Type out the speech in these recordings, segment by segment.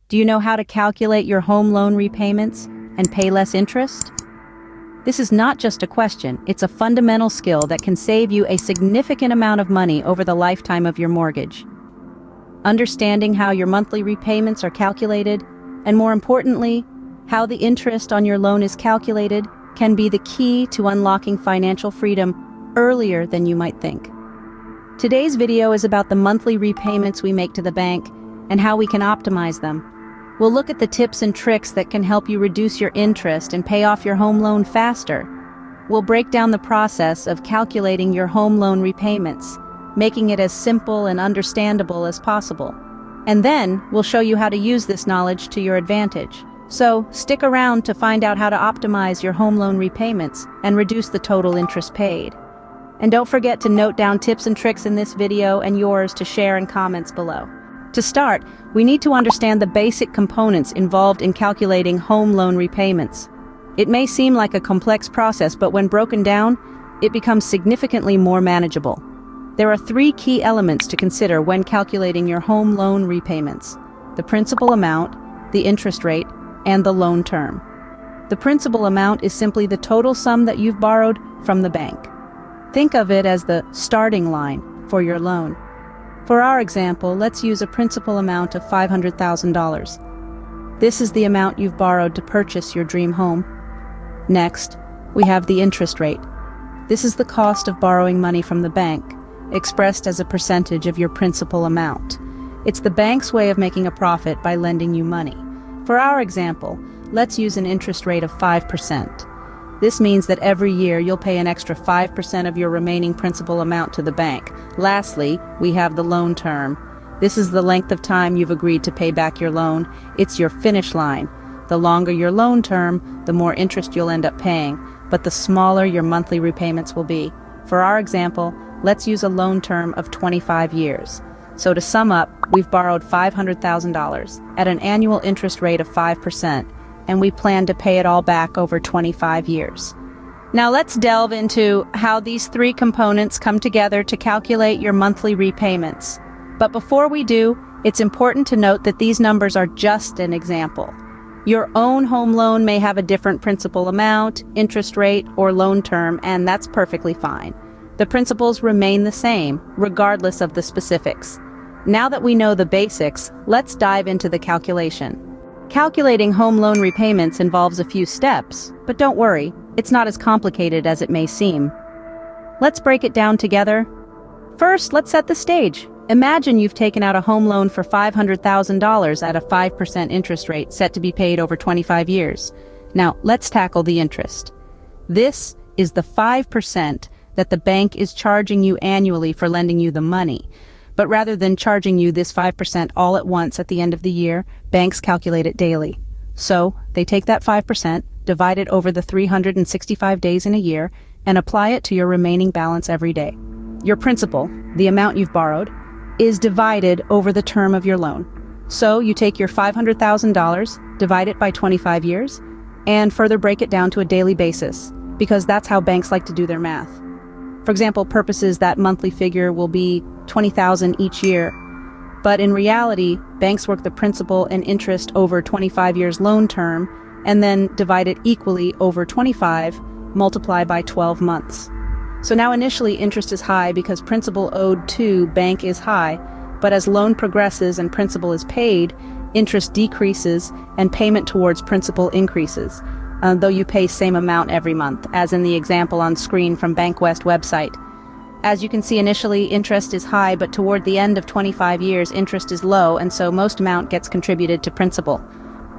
Do you know how to calculate your home loan repayments and pay less interest? This is not just a question, it's a fundamental skill that can save you a significant amount of money over the lifetime of your mortgage. Understanding how your monthly repayments are calculated, and more importantly, how the interest on your loan is calculated, can be the key to unlocking financial freedom earlier than you might think. Today's video is about the monthly repayments we make to the bank and how we can optimize them. We'll look at the tips and tricks that can help you reduce your interest and pay off your home loan faster. We'll break down the process of calculating your home loan repayments, making it as simple and understandable as possible. And then we'll show you how to use this knowledge to your advantage. So stick around to find out how to optimize your home loan repayments and reduce the total interest paid. And don't forget to note down tips and tricks in this video and yours to share in comments below. To start, we need to understand the basic components involved in calculating home loan repayments. It may seem like a complex process, but when broken down, it becomes significantly more manageable. There are three key elements to consider when calculating your home loan repayments: the principal amount, the interest rate, and the loan term. The principal amount is simply the total sum that you've borrowed from the bank. Think of it as the starting line for your loan. For our example, let's use a principal amount of $500,000. This is the amount you've borrowed to purchase your dream home. Next, we have the interest rate. This is the cost of borrowing money from the bank, expressed as a percentage of your principal amount. It's the bank's way of making a profit by lending you money. For our example, let's use an interest rate of 5%. This means that every year you'll pay an extra 5% of your remaining principal amount to the bank. Lastly, we have the loan term. This is the length of time you've agreed to pay back your loan. It's your finish line. The longer your loan term, the more interest you'll end up paying, but the smaller your monthly repayments will be. For our example, let's use a loan term of 25 years. So to sum up, we've borrowed $500,000 at an annual interest rate of 5%. And we plan to pay it all back over 25 years. Now let's delve into how these three components come together to calculate your monthly repayments. But before we do, it's important to note that these numbers are just an example. Your own home loan may have a different principal amount, interest rate, or loan term, and that's perfectly fine. The principles remain the same, regardless of the specifics. Now that we know the basics, let's dive into the calculation. Calculating home loan repayments involves a few steps, but don't worry, it's not as complicated as it may seem. Let's break it down together. First, let's set the stage. Imagine you've taken out a home loan for $500,000 at a 5% interest rate set to be paid over 25 years. Now, let's tackle the interest. This is the 5% that the bank is charging you annually for lending you the money. But rather than charging you this 5% all at once at the end of the year, banks calculate it daily. So they take that 5%, divide it over the 365 days in a year, and apply it to your remaining balance every day. Your principal, the amount you've borrowed, is divided over the term of your loan. So you take your $500,000, divide it by 25 years, and further break it down to a daily basis, because that's how banks like to do their math. For example purposes, that monthly figure will be $20,000 each year. But in reality, banks work the principal and interest over 25 years loan term and then divide it equally over 25, multiply by 12 months. So now initially interest is high because principal owed to bank is high, but as loan progresses and principal is paid, interest decreases and payment towards principal increases. Though you pay same amount every month, as in the example on screen from BankWest website. As you can see, initially interest is high, but toward the end of 25 years interest is low, and so most amount gets contributed to principal.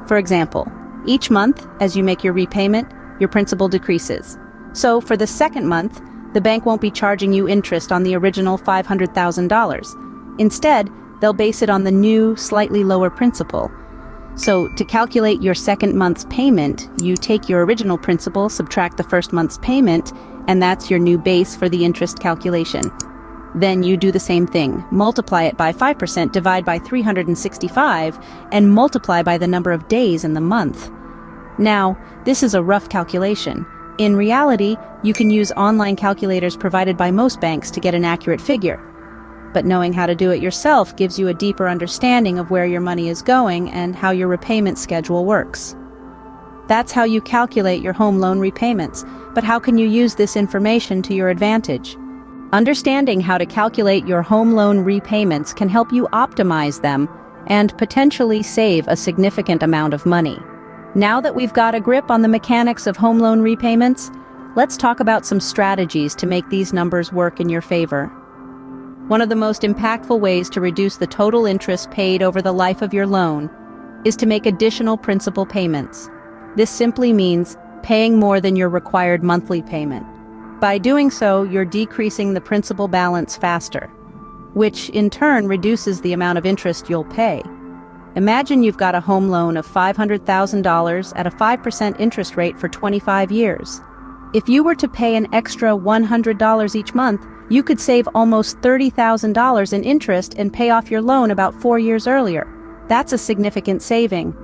For example, each month as you make your repayment, your principal decreases. So for the second month, the bank won't be charging you interest on the original $500,000. Instead, they'll base it on the new, slightly lower principal. So to calculate your second month's payment, you take your original principal, subtract the first month's payment, and that's your new base for the interest calculation. Then you do the same thing, multiply it by 5%, divide by 365, and multiply by the number of days in the month. Now, this is a rough calculation. In reality, you can use online calculators provided by most banks to get an accurate figure. but knowing how to do it yourself gives you a deeper understanding of where your money is going and how your repayment schedule works. That's how you calculate your home loan repayments, but how can you use this information to your advantage? Understanding how to calculate your home loan repayments can help you optimize them and potentially save a significant amount of money. Now that we've got a grip on the mechanics of home loan repayments, let's talk about some strategies to make these numbers work in your favor. One of the most impactful ways to reduce the total interest paid over the life of your loan is to make additional principal payments. This simply means paying more than your required monthly payment. By doing so, you're decreasing the principal balance faster, which in turn reduces the amount of interest you'll pay. Imagine you've got a home loan of $500,000 at a 5% interest rate for 25 years. If you were to pay an extra $100 each month, you could save almost $30,000 in interest and pay off your loan about 4 years earlier. That's a significant saving.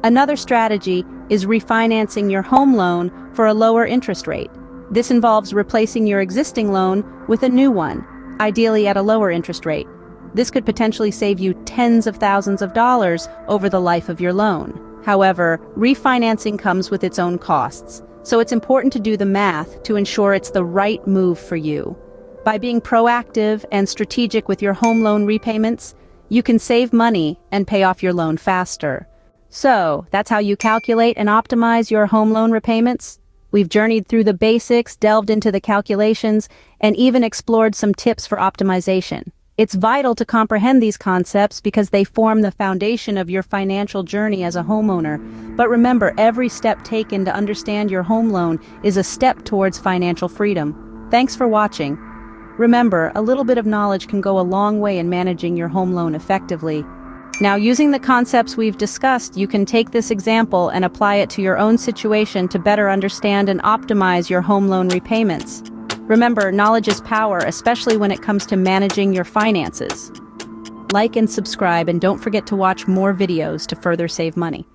Another strategy is refinancing your home loan for a lower interest rate. This involves replacing your existing loan with a new one, ideally at a lower interest rate. This could potentially save you tens of thousands of dollars over the life of your loan. However, refinancing comes with its own costs, so it's important to do the math to ensure it's the right move for you. By being proactive and strategic with your home loan repayments, you can save money and pay off your loan faster. So, that's how you calculate and optimize your home loan repayments? We've journeyed through the basics, delved into the calculations, and even explored some tips for optimization. It's vital to comprehend these concepts because they form the foundation of your financial journey as a homeowner. But remember, every step taken to understand your home loan is a step towards financial freedom. Thanks for watching. Remember, a little bit of knowledge can go a long way in managing your home loan effectively. Now, using the concepts we've discussed, you can take this example and apply it to your own situation to better understand and optimize your home loan repayments. Remember, knowledge is power, especially when it comes to managing your finances. Like and subscribe, and don't forget to watch more videos to further save money.